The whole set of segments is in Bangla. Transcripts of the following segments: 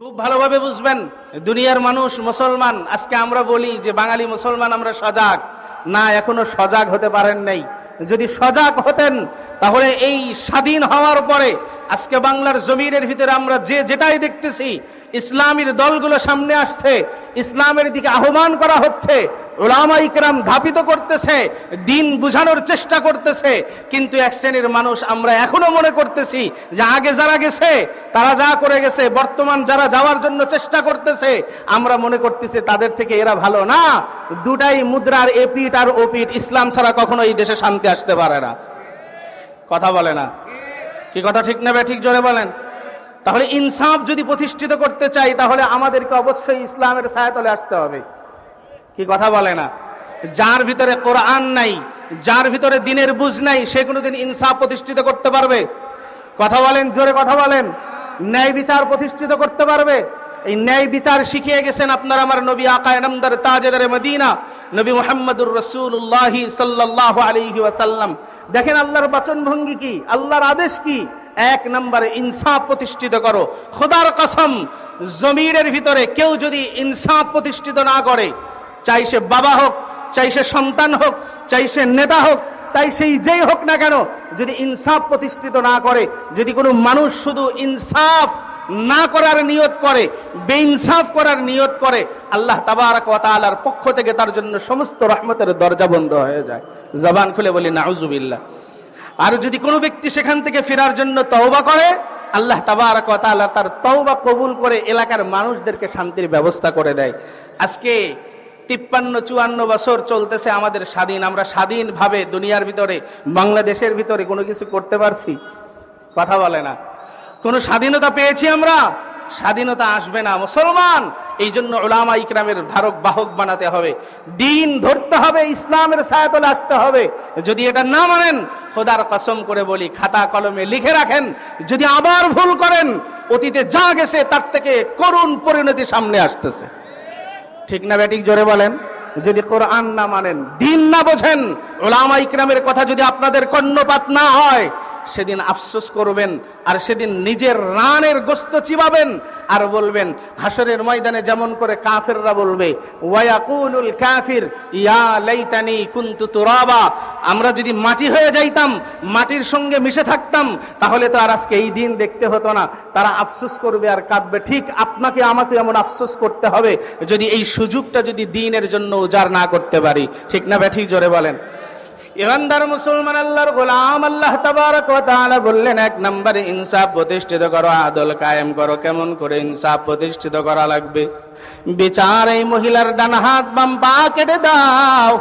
খুব ভালোভাবে বুঝবেন, দুনিয়ার মানুষ মুসলমান, আজকে আমরা বলি যে বাঙালি মুসলমান আমরা সজাগ না, এখনো সজাগ হতে পারেন নাই। যদি সজাগ হতেন তাহলে এই স্বাধীন হওয়ার পরে আজকে বাংলার জমিনের ভিতরে আমরা যেটাই দেখতেছি, ইসলামের দলগুলো সামনে আসছে, ইসলামের দিকে আহ্বান করা হচ্ছে, উলামা ইকরাম ধাপিত করতেছে, দিন বুঝানোর চেষ্টা করতেছে, কিন্তু এক শ্রেণীর মানুষ আমরা এখনো মনে করতেছি যে আগে যারা গেছে তারা যা করে গেছে, বর্তমান যারা যাওয়ার জন্য চেষ্টা করতেছে আমরা মনে করতেছি তাদের থেকে এরা ভালো না। দুটাই মুদ্রার এপিট আর ওপিট। ইসলাম ছাড়া কখনো এই দেশে শান্তি আসতে পারে না। কথা বলে না কি? কথা ঠিক নেবে? ঠিক জোরে বলেন। তাহলে ইনসাফ যদি প্রতিষ্ঠিত করতে চাই তাহলে আমাদেরকে অবশ্যই ইসলামের ছায়াতলে আসতে হবে। কি কথা বলে না? যার ভিতরে কোরআন নাই, যার ভিতরে দিনের বুঝ নাই, সে কোনোদিন ইনসাফ প্রতিষ্ঠিত করতে পারবে? কথা বলেন, জোরে কথা বলেন। ন্যায় বিচার প্রতিষ্ঠিত করতে পারবে? এই ন্যায় বিচার শিখিয়ে গেছেন আপনার আমার নবী আকায়ে নামদার তাজেদারে মদিনা নবী মুহাম্মদুর রাসূলুল্লাহ সাল্লাল্লাহু আলাইহি ওয়াসাল্লাম। দেখেন আল্লাহর বাচন ভঙ্গি কি, আল্লাহর আদেশ কি। এক নম্বরে ইনসাফ প্রতিষ্ঠিত করো। খোদার কসম, জমিনের ভিতরে কেউ যদি ইনসাফ প্রতিষ্ঠিত না করে, চাই সে বাবা হোক, চাই সে সন্তান হোক, চাই সে নেতা হোক, চাই সেই যেই হোক না কেন, যদি ইনসাফ প্রতিষ্ঠিত না করে, যদি কোনো মানুষ শুধু ইনসাফ না করার নিয়ত করে, বেইনসাফ করার নিয়ত করে, আল্লাহ তাবারক ওয়া তাআলার পক্ষ থেকে তার জন্য সমস্ত রহমতের দরজা বন্ধ হয়ে যায়। জবান খুলে বলি নাউজুবিল্লাহ। আর যদি কোনো ব্যক্তি সেখান থেকে ফেরার জন্য তওবা করে, আল্লাহ তাবারক ওয়া তাআলা তার তওবা কবুল করে এলাকার মানুষদেরকে শান্তির ব্যবস্থা করে দেয়। আজকে 53-54 বছর চলতেছে আমাদের স্বাধীন, আমরা স্বাধীনভাবে দুনিয়ার ভিতরে, বাংলাদেশের ভিতরে কোনো কিছু করতে পারছি? কথা বলে না। কোন স্বাধীনতা পেয়েছি আমরা? স্বাধীনতা আসবে না মুসলমান। এই জন্য উলামা ইকরামের ধারক বাহক বানাতে হবে, দিন ধরতে হবে, ইসলামের ছায়াতলে আসতে হবে। যদি এটা না মানেন, খোদার কসম করে বলি, খাতা কলমে লিখে রাখেন, যদি আবার ভুল করেন, অতীতে যা গেছে তার থেকে করুণ পরিণতি সামনে আসতেছে। ঠিক না বেঠিক? জোরে বলেন। যদি কোরআন না মানেন, দিন না বোঝেন, উলামা ইকরামের কথা যদি আপনাদের কর্ণপাত না হয়, সেদিন আফসোস করবেন, আর সেদিন নিজের রানের গোস্ত চিবাবেন, আর বলবেন হাসরের ময়দানে যেমন করে কাফেররা বলবে, ওয়ায়াকুলুল কাফির ইয়া লাইতানি কুনতু তুরাবা, আমরা যদি মাটি হয়ে যাইতাম, মাটির সঙ্গে মিশে থাকতাম, তাহলে তো আর আজকে এই দিন দেখতে হতো না। তারা আফসোস করবে আর কাঁদবে। ঠিক আপনাকে আমাকে এমন আফসোস করতে হবে যদি এই সুযোগটা যদি দিনের জন্য উজাড় না করতে পারি। ঠিক না বেঠিক? জোরে বলেন। ইমানদার মুসলমান, আল্লাহর গোলাম, আল্লাহ তাবারক ওয়া তাআলা বললেন, এক নম্বরে ইনসাফ প্রতিষ্ঠিত করো, আদল কায়েম করো। কেমন করে ইনসাফ প্রতিষ্ঠিত করা লাগবে? বিচার, এই মহিলার ডান হাত বাম পা কেটে দাও।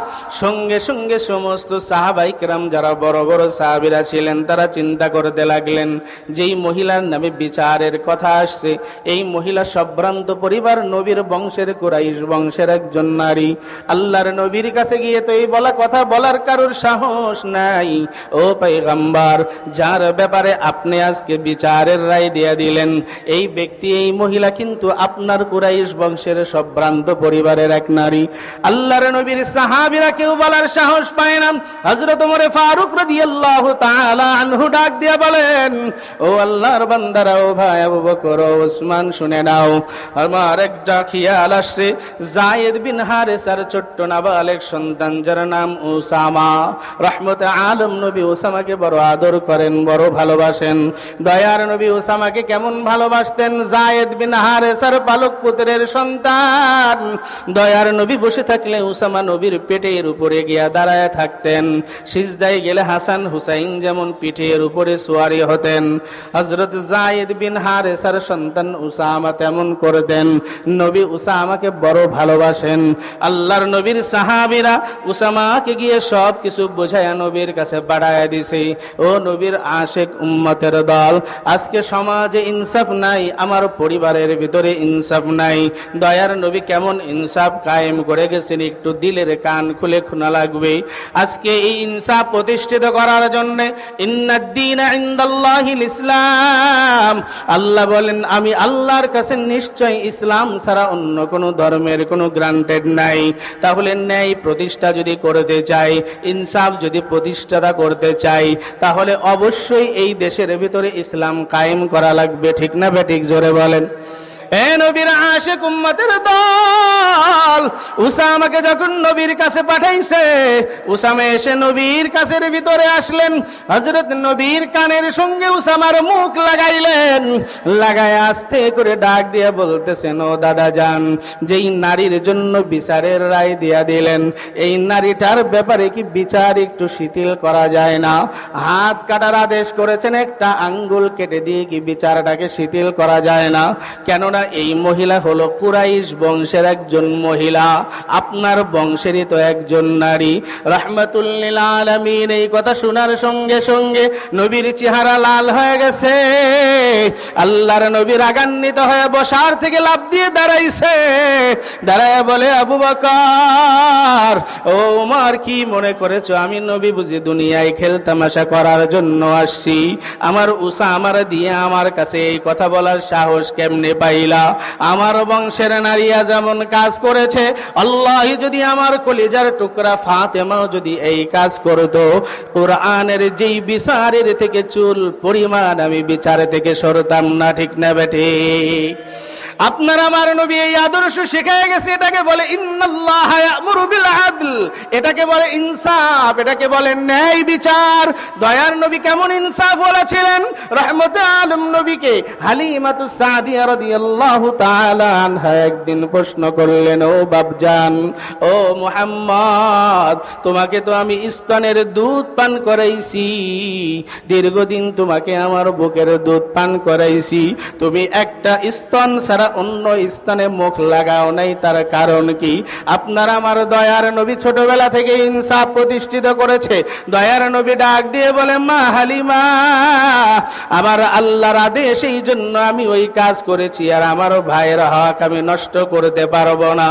সঙ্গে সঙ্গে সমস্ত সাহাবায়ে কেরাম, যারা বড় বড় সাহাবীরা ছিলেন, তারা চিন্তা করতে লাগলেন, যেই মহিলার নামে বিচারের কথা আসছে, এই মহিলা সম্ভ্রান্ত পরিবার, নবীর বংশের, কুরাইশ বংশের একজন নারী। আল্লাহর নবীর কাছে গিয়ে তো এই বলা কথা বলার কারোর সাহস নাই। ও পয়গম্বর, যার ব্যাপারে আপনি আজকে বিচারের রায় দিয়ে দিলেন, এই ব্যক্তি, এই মহিলা কিন্তু আপনার কুরাইশ বংশের সম্ভ্রান্ত পরিবারের এক নারী। আল্লাহর নবীর সাহাবীরা কেউ বলার সাহস পায় না। হযরত ওমর ফারুক রাদিয়াল্লাহু তাআলা আনহু ডাক দিয়ে বলেন, ও আল্লাহর বান্দারা, ও ভাই আবু বকর, ও ওসমান, শুনে নাও, আমার এক খেয়াল আসছে, যায়েদ বিন হারেসার ছোট্ট নাবালেক সন্তান, যার নাম উসামা, রহমতে আলম নবী উসামাকে বড় আদর করেন, বড় ভালোবাসেন। দয়ার নবী উসামাকে কেমন ভালোবাসতেন? যায়েদ বিন হারেসার পালক পুত্রের সন্তান। দয়ার নবী বসে থাকলে উসামা নবীর পেটের উপরে গিয়া দাঁড়ায় থাকতেন। সিজদায় গেলে হাসান হুসাইন যেমন পিঠের উপরে সোয়ারি হতেন, হযরত যায়েদ বিন হারেসার সন্তান উসামা তেমন করতেন। নবী উসামাকে বড় ভালোবাসেন। আল্লাহর নবীর সাহাবীরা উসামাকে গিয়ে সব কিছু বোঝায়া নবীর কাছে বাড়ায় দিছে। ও নবীর আশিক উম্মতের দল, আজকে সমাজে ইনসাফ নাই, আমার পরিবারের ভিতরে ইনসাফ নাই। দয়ার নবী কেমন ইনসাফ কায়েম করে গেছেন, একটু দিলের কান খুলে শোনা লাগবে। আজকে এই ইনসাফ প্রতিষ্ঠিত করার জন্য, ইন্নাদ-দীনা ইনদাল্লাহিল ইসলাম, আল্লাহ বলেন, আমি আল্লাহর কাছে নিশ্চয় ইসলাম ছাড়া অন্য কোনো ধর্মের কোনো গ্রান্টেড নাই। তাহলে ন্যায় প্রতিষ্ঠা যদি করতে চাই, ইনসাফ যদি প্রতিষ্ঠাতা করতে চাই, তাহলে অবশ্যই এই দেশের ভিতরে ইসলাম কায়েম করা লাগবে। ঠিক না বেঠিক? জোরে বলেন। এ নবীর আশিক উম্মতের দল, উসামাকে যখন নবীর কাছে পাঠাইছে, উসামা এসে নবীর কাছের ভিতরে আসলেন। হযরত নবীর কানের সঙ্গে উসামার মুখ লাগাইলেন, লাগায় আস্তে করে ডাক দিয়ে বলতেছেন, ও দাদা যান, যেই নারীর জন্য বিচারের রায় দিয়া দিলেন, এই নারীটার ব্যাপারে কি বিচার একটু শিথিল করা যায় না? হাত কাটার আদেশ করেছেন, একটা আঙ্গুল কেটে দিয়ে কি বিচারটাকে শিথিল করা যায় না? কেননা এই মহিলা হলো কুরাইশ বংশের একজন মহিলা, আপনার বংশেরই তো একজন নারী। রাহমাতুল লিল আলামিন এই কথা শোনার সঙ্গে সঙ্গে নবীর চেহারা লাল হয়ে গেছে। আল্লাহর নবী রাগান্বিত হয়ে বসার থেকে লাফ দিয়ে দাঁড়াইছে, দাঁড়ায় বলে, আবু বকর, ও ওমর, কি মনে করেছো আমি নবী বুঝি দুনিয়ায় খেলতামাশা করার জন্য আসছি? আমার উসামার দিয়ে আমার কাছে এই কথা বলার সাহস কেমনে পাইলা? আমার বংশের নারীরা যেমন কাজ করেছে, আল্লাহ যদি আমার কলিজার টুকরা ফাতেমাও যদি এই কাজ করতো, কোরআনের যেই বিচারের থেকে চুল পরিমাণ আমি বিচার থেকে সরতাম না। ঠিক না বেঠে? আপনার আমার নবী এই আদর্শ শিখিয়ে গেছে। এটাকে বলে ইন্নাল্লাহা ইয়া'মুরু বিল আদল, এটাকে বলে ইনসাফ, এটাকে বলে ন্যায় বিচার। দয়ার নবী কেমন ইনসাফ ওয়ালা ছিলেন? রাহমাতুল আলম নবীকে হালিমাতুস সাদিয়া রাদিয়াল্লাহু তাআলা আনহা একদিন প্রশ্ন করলেন, ও বাপজান, ও মুহাম্মদ, তোমাকে তো আমি স্তনের দুধ পান করাইছি, দীর্ঘদিন তোমাকে আমার বুকের দুধ পান করাইছি, তুমি একটা স্তন ছাড়া অন্য স্থানে মুখ লাগাও নাই, তার কারণ কি? আপনার আমার দয়ার নবী ছোটবেলা থেকে ইনসাফ প্রতিষ্ঠিত করেছে। দয়ার নবী ডাক দিয়ে বলে, মা হালিমা, আমার আল্লাহর আদেশ, এই জন্য আমি ওই কাজ করেছি, আর আমার ভাইয়ের হক আমি নষ্ট করতে পারবো না।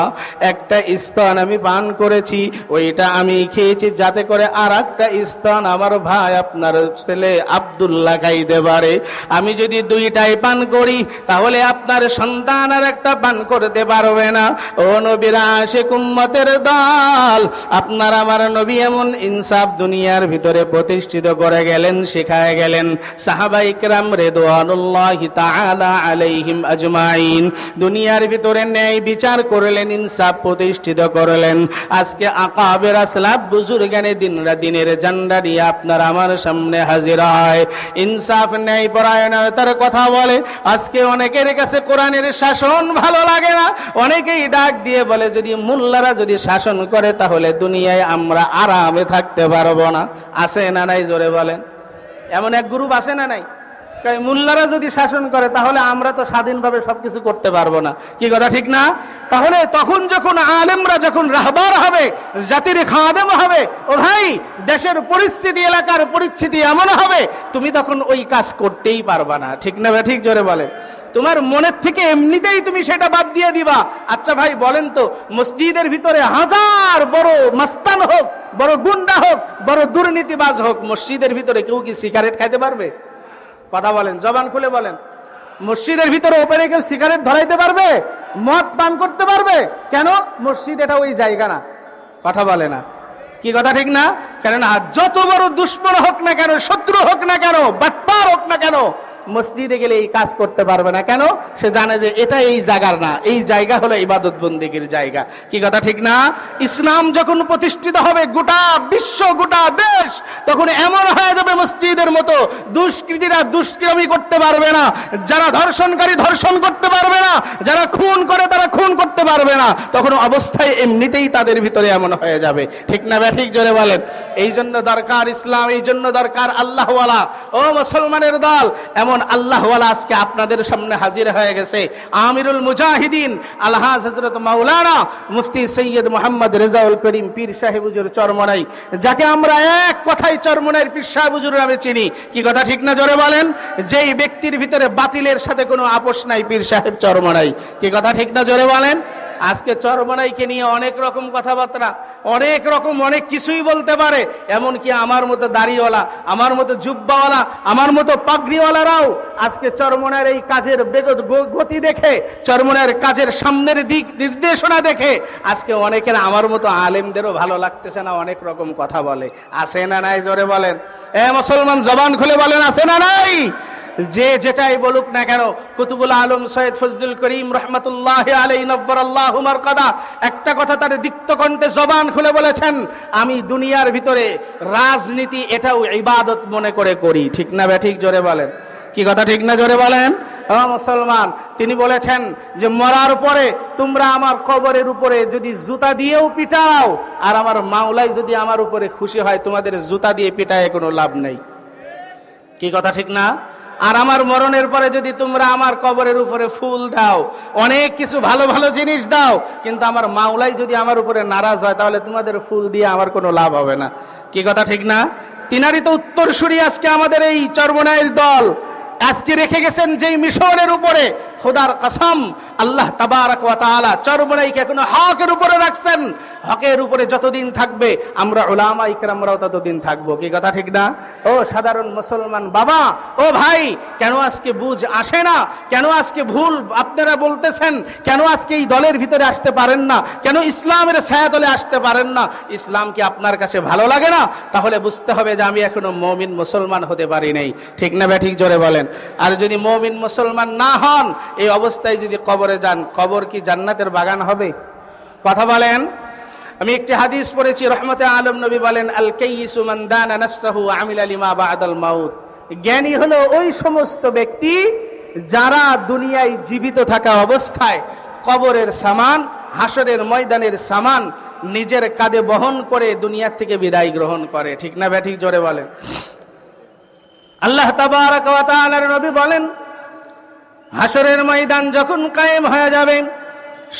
একটা স্তন আমি পান করেছি, ওইটা আমি খেয়েছি যাতে করে আর একটা স্তন আমার ভাই আপনার ছেলে আব্দুল্লাহ খাইতে পারে। আমি যদি দুইটাই পান করি তাহলে আপনার সন্তান আর একটা পান করতে পারবে না। ও নবীর আশিক উম্মতের দল, আপনার আমার নবী এমন ইনসাফ দুনিয়ার ভিতরে প্রতিষ্ঠিত করে গেলেন, শেখায় গেলেন। সাহাবায়ে কেরাম রিদওয়ানুল্লাহি তাআলা আলাইহিম আজমাইন দুনিয়ার ভিতরে ন্যায় বিচার করলেন, ইনসাফ প্রতিষ্ঠিত করলেন। আজকে আকাবের আসলাফ বুজুর্গানে দিনের জান্ডা নিয়ে আপনার আমার সামনে হাজির হয়, ইনসাফ ন্যায় পরায়ণতার কথা বলে। আজকে অনেকের কাছে কোরআনের শাসন ভালো লাগে না, অনেকেই ডাক দিয়ে বলে, যদি মোল্লারা যদি শাসন করে তাহলে দুনিয়ায় আমরা আরামে থাকতে পারবো না। আছে না নাই? জোরে বলেন। এমন এক গ্রুপ আছে না নাই? মোল্লারা যদি শাসন করে তাহলে আমরা তো স্বাধীনভাবে সবকিছু করতে পারবো না। কি কথা ঠিক না? তাহলে তখন যখন আলেমরা যখন রাহবার হবে, জাতির খাদেম হবে, ও ভাই, দেশের পরিস্থিতি, এলাকার পরিস্থিতি এমন হবে, তুমি তখন ওই কাজ করতেই পারবা না। ঠিক না? ঠিক, জোরে বলেন। তোমার মনের থেকে এমনিতেই তুমি সেটা বাদ দিয়ে দিবা। আচ্ছা ভাই বলেন তো, মসজিদের ভিতরে হাজার বড় মাস্তান হোক, বড় গুন্ডা হোক, বড় দুর্নীতিবাজ হোক, মসজিদের ভিতরে কেউ কি সিগারেট খাইতে পারবে? কথা বলেন, জবান খুলে বলেন। মসজিদের ভিতরে ওপেনে কেউ সিগারেট ধরাইতে পারবে? মদ পান করতে পারবে? কেন? মসজিদ এটা ওই জায়গা না। কথা বলে না। কি কথা ঠিক না? কেননা যত বড় দুশ্মন হোক না কেন, শত্রু হোক না কেন, বাটপার হোক না কেন, মসজিদে গেলে এই কাজ করতে পারবে না। কেন? সে জানে যে এটা এই জায়গার না, এই জায়গা হলো ইবাদত বন্দেগীর জায়গা। কি কথা ঠিক না? ইসলাম যখন প্রতিষ্ঠিত হবে গোটা বিশ্ব, গোটা দেশ, তখন এমন হয়ে যাবে মসজিদের মতো, দুষ্কৃতীরা দুষ্কৃতি করতে পারবে না, যারা ধর্ষণকারী ধর্ষণ করতে পারবে না, যারা খুন করে তারা খুন করতে পারবে না। তখন অবস্থায় এমনিতেই তাদের ভিতরে এমন হয়ে যাবে। ঠিক না? ঠিক, জোরে বলেন। এই জন্য দরকার ইসলাম, এই জন্য দরকার আল্লাহওয়ালা। ও মুসলমানের দল, এমন আল্লাহওয়ালা আজকে আপনাদের সামনে হাজির হয়ে গেছে। আমিরুল মুজাহিদিন আলহাজ হযরত মাওলানা মুফতি সৈয়দ মোহাম্মদ রেজাউল করিম পীর সাহেব হুজুর চরমনাই, যাকে আমরা এক কথায় চরমনাইয়ের পীর সাহেব হুজুর নামে চিনি। কি কথা ঠিক না? জোরে বলেন। যেই ব্যক্তির ভিতরে বাতিলের সাথে কোনো আপোষ নাই, পীর সাহেব চরমনাই। কি কথা ঠিক না? জোরে বলেন। আজকে চরমনাইকে নিয়ে অনেক রকম কথাবার্তা, অনেক রকম অনেক কিছুই বলতে পারে। এমনকি আমার মতো দাড়িওয়ালা, আমার মতো জুব্বাওয়ালা, আমার মতো পাগড়িওয়ালারাও আজকে চরমনাইয়ের এই কাজের গতি দেখে, চরমনাইয়ের কাজের সামনের দিক নির্দেশনা দেখে আজকে অনেকের আমার মতো আলেমদেরও ভালো লাগতেছে না, অনেক রকম কথা বলে। আছে না নাই? জোরে বলেন। এ মুসলমান, জবান খুলে বলেন, আছে না নাই? যে যেটাই বলুক না কেন, কুতুবুল আলম সৈয়দ ফজলুল করিম রহমতুল্লাহ আলাইহি নব্বরাল্লাহু মারকাদা একটা কথা তার দীপ্ত কণ্ঠে জবান খুলে বলেছেন, আমি দুনিয়ার ভিতরে রাজনীতি এটাও ইবাদত মনে করে করি। ঠিক না ঠিক জোরে বলেন, কি কথা ঠিক না জোরে বলেন? মুসলমান, তিনি বলেছেন যে মরার পরে তোমরা আমার কবরের উপরে যদি জুতা দিয়েও পিটাও, আর আমার মাওলাই যদি আমার উপরে খুশি হয়, তোমাদের জুতা দিয়ে পিটায় কোনো লাভ নেই। কি কথা ঠিক না? আর আমার মরণের পরে যদি তোমরা আমার কবরের উপরে ফুল দাও, অনেক কিছু ভালো ভালো জিনিস দাও, কিন্তু আমার মাওলাই যদি আমার উপরে নারাজ হয়, তাহলে তোমাদের ফুল দিয়ে আমার কোনো লাভ হবে না। কি কথা ঠিক না? তিনারই তো উত্তরসূরি আজকে আমাদের এই চরমনাইয়ের দল আজকে রেখে গেছেন যেই মিশনের উপরে, খোদার কসম আল্লাহ তাবারক ওয়া তাআলা চরমনাইকে এখনো হকের উপরে রাখছেন। হকের উপরে যতদিন থাকবে আমরা উলামা ইকরামরাও ততদিন থাকবো। কি কথা ঠিক না? ও সাধারণ মুসলমান বাবা, ও ভাই, কেন আজকে বুঝ আসে না? কেন আজকে ভুল আপনারা বলতেছেন? কেন আজকে এই দলের ভিতরে আসতে পারেন না? কেন ইসলামের ছায়াতলে আসতে পারেন না? ইসলাম কি আপনার কাছে ভালো লাগে না? তাহলে বুঝতে হবে যে আমি এখনো মুমিন মুসলমান হতে পারি নাই। ঠিক না ঠিক জোরে বলেন? আর যদি মুমিন মুসলমান না হন, এই অবস্থায় যদি কবরে যান, কবর কি জান্নাতের বাগান হবে? কথা বলেন। আমি একটি হাদিস পড়েছি, রহমতে আলম নবী বলেন, আল কাইয়িসু মান দানা নাফসাহু ওয়া আমিলা লিমা বা'দাল মাউত। জ্ঞানী হলো ওই সমস্ত ব্যক্তি যারা দুনিয়ায় জীবিত থাকা অবস্থায় কবরের সামান, হাসরের ময়দানের সামান নিজের কাঁধে বহন করে দুনিয়া থেকে বিদায় গ্রহণ করে। ঠিক না ঠিক জোরে বলেন? আল্লাহ তাবারক ওয়া তাআলার নবী বলেন, হাসরের ময়দান যখন কায়েম হয়ে যাবে,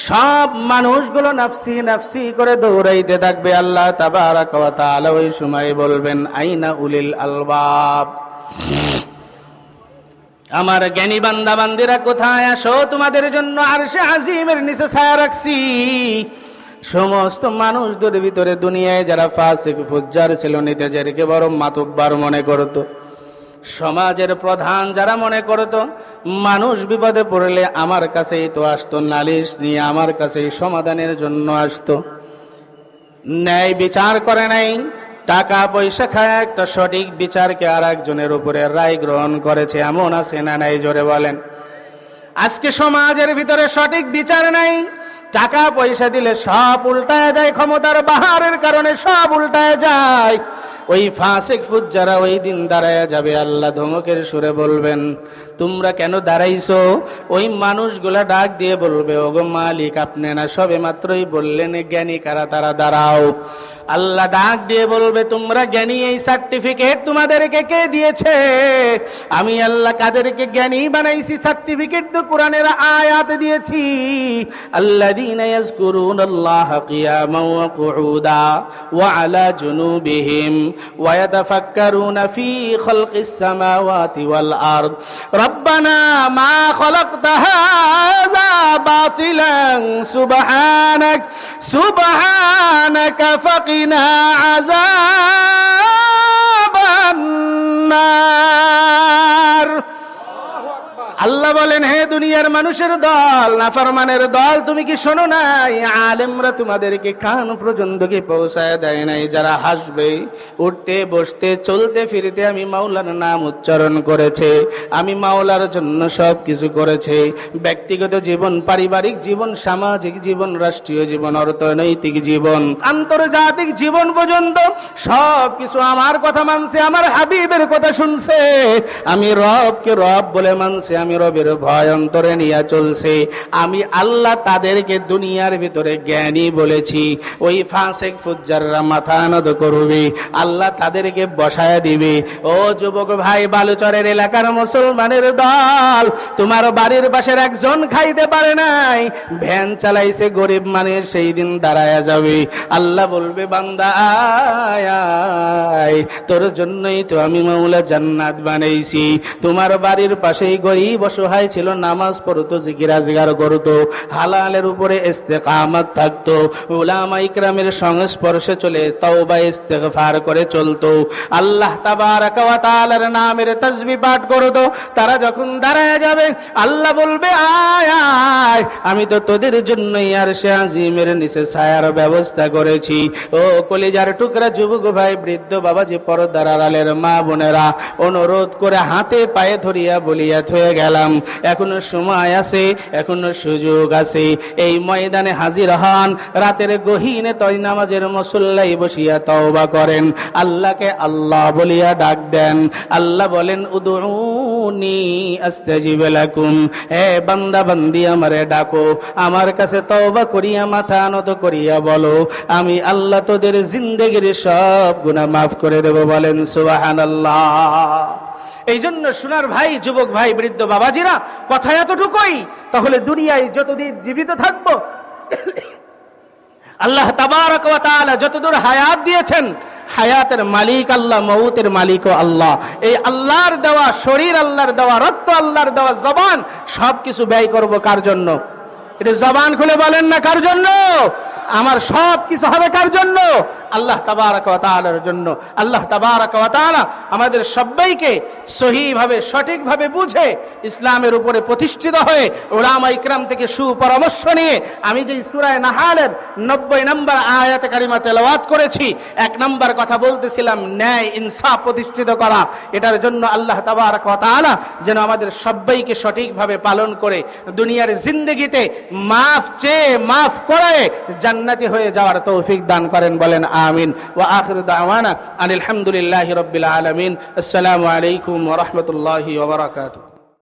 সব মানুষগুলো নাফসি নাফসি করে দৌড়াইতে থাকবে। আল্লাহ তাবারক ওয়া তাআলা ওই সময় বলবেন, আইনা উলিল আলবাব, আমার জ্ঞানী বান্দা বান্দিরা কোথায়? আসো, তোমাদের জন্য আরশে আজিমের নিচে ছায়া রাখছি। সমস্ত মানুষদের ভিতরে দুনিয়ায় যারা ফাসিক ফুজ্জার ছিল, নিজেদেরকে বড় মাতব্বার মনে করতো, সমাজের প্রধান যারা মনে করতো, মানুষ বিপদে পড়লে আমার কাছেই তো আসতো, নালিশ নিয়ে আমার কাছেই সমাধানের জন্য আসতো, ন্যায় বিচার করে নাই, টাকা পয়সা খায় একটা সঠিক বিচারকে আর একজনের উপরে রায় গ্রহণ করেছে, এমন আছে না নাই জোরে বলেন? আজকে সমাজের ভিতরে সঠিক বিচার নাই, টাকা পয়সা দিলে সব উল্টায় যায়, ক্ষমতার বাহারের কারণে সব উল্টায় যায়। ওই ফাসিক ফুজ্জারা ওই দিন দাঁড়ায়া যাবে, আল্লাহ ধমকের সুরে বলবেন, তোমরা কেন দাঁড়াইছো? ওই মানুষগুলা ডাক দিয়ে বলবে, ওগো মালিক, আপনি না সবে মাত্রই বললেন জ্ঞানী কারা, তারা দাঁড়াও। আল্লাহ ডাক দিয়ে বলবে, তোমরা জ্ঞানী, এই সার্টিফিকেট তোমাদেরকে কে দিয়েছে? আমি আল্লাহ কাদেরকে জ্ঞানী বানাইছি? সার্টিফিকেট তো কোরআনের আয়াত দিয়েছি, আল্লাযীনা ইয়াযকুরুনাল্লাহা কিয়ামান ওয়া কুউদা ওয়া আলা জুনুবিহিম ওয়া ইয়াতাফাক্কারুনা ফী খালকিস সামাওয়াতি ওয়াল আরদ রব্বানা মা খালাকতা হাযা বাতিলান সুবহানাকা ফাকিনা আযাবান নার। আল্লাহ বলেন, হে দুনিয়ার মানুষের দল, নাফরমানের দল, তুমি কি শোনো নাই? আলেমরা তোমাদেরকে কান পর্যন্ত কি পৌঁছায় দেয় নাই? যারা হাসবে, উঠতে বসতে চলতে ফিরতে আমি মাওলার নাম উচ্চারণ করেছে, আমি মাওলার জন্য সব কিছু করেছে, ব্যক্তিগত জীবন, পারিবারিক জীবন, সামাজিক জীবন, রাষ্ট্রীয় জীবন, অর্থনৈতিক জীবন, আন্তর্জাতিক জীবন পর্যন্ত সব কিছু আমার কথা মানছে, আমার হাবিবের কথা শুনছে, আমি রবকে রব বলে মানছে, আমি রবের ভয় অন্তরে নিয়ে চলছে। আমি আল্লাহ তাদেরকে দুনিয়ার ভিতরে জ্ঞানী বলেছি। ওই ফাসিক ফুজ্জাররা মাথা নত করবে, আল্লাহ তাদেরকে বসায় দিবে। ও যুবক ভাই, বালুচরের এলাকার মুসলমানের দল, তোমার বাড়ির পাশের একজন খাইতে পারে নাই, ভ্যান চালাইছে গরিব মানুষ, সেই দিন দাঁড়ায়া যাবে। আল্লাহ বলবে, বান্দা আয় আয়, তোর জন্যই তো আমি মাওলা জান্নাত বানাইছি। তোমার বাড়ির পাশেই গরিব অসহায় ছিল, নামাজ পড়তো, জিকির আজগার করতো, হালালের উপরে ইস্তেকামত থাকতো, উলামা ইকরামের সংস্পর্শে চলে তওবা ইস্তেগফার করে চলতো, আল্লাহ তাবারাকা ওয়া তাআলার নামের তাসবিহ পাঠ করতো, তারা যখন দাঁড়ায় যাবে আল্লাহ বলবে আয় আয়, আমি তো তোদের জন্যই আরশে আজিমের নিচে ছায়ার ব্যবস্থা করেছি। ও কলিজার টুকরা যুবক ভাই, বৃদ্ধ বাবাজি, পর্দার আড়ালের মা বোনেরা, অনুরোধ করে হাতে পায়ে ধরিয়া বলিয়া থয়ে গেলাম, এখনো সময় আছে, এখনো সুযোগ আছে, এই ময়দানে হাজির হন, রাতের গহীনে তয় নামাজের মুসল্লায় বসিয়া তওবা করেন, আল্লাহকে আল্লাহ বলিয়া ডাক দেন। আল্লাহ বলেন উদউনি আস্তাজিব লাকুম, হে বান্দা বান্দি আমারে ডাকো, আমার কাছে তওবা করিয়া মাথা নত করিয়া বলো, আমি আল্লাহ তোদের জিন্দেগির সব গুনাহ মাফ করে দেব। বলেন সুবহানাল্লাহ। এই জন্য সোনার ভাই, যুবক ভাই, বৃদ্ধ বাবাজিরা, কথা এতটুকুই, তাহলে দুনিয়ায় যতদিন জীবিত থাকবো আল্লাহ তাবারাকা ওয়া তাআলা যতদূর হায়াত দিয়েছেন, হায়াতের মালিক আল্লাহ, মউতের মালিকও আল্লাহ। এই আল্লাহর দেওয়া শরীর, আল্লাহর দেওয়া রক্ত, আল্লাহর দেওয়া জবান, সবকিছু ব্যয় করব কার জন্য? এটা জবান খুলে বলেন না, কার জন্য? আমার সব কিছু হবে কার জন্য? আল্লাহ তাবারাকা ওয়া তাআলার জন্য। আল্লাহ তাবারাকা ওয়া তাআলা আমাদের সবাইকে সহিভাবে, সঠিকভাবে বুঝে ইসলামের উপরে প্রতিষ্ঠিত হয়ে উলামা ইকরাম থেকে সুপরামর্শ নিয়ে আমি যে সূরা নাহালের 90 নম্বর আয়াতে কারিমা তেলাওয়াত করেছি, 1 নম্বর কথা বলতেছিলাম, ন্যায় ইনসাফ প্রতিষ্ঠিত করা, এটার জন্য আল্লাহ তাবারাকা ওয়া তাআলা যেন আমাদের সবাইকে সঠিকভাবে পালন করে দুনিয়ার জিন্দেগিতে মাফ চেয়ে মাফ করে জান্নাতি হয়ে যাওয়ার তৌফিক দান করেন। বলেন আমিন। ওয়া আখিরু দাওয়ানা আনিল হামদুলিল্লাহি রাব্বিল আলামিন। আসসালামু আলাইকুম ওয়া রাহমাতুল্লাহি ওয়া বারাকাতুহু।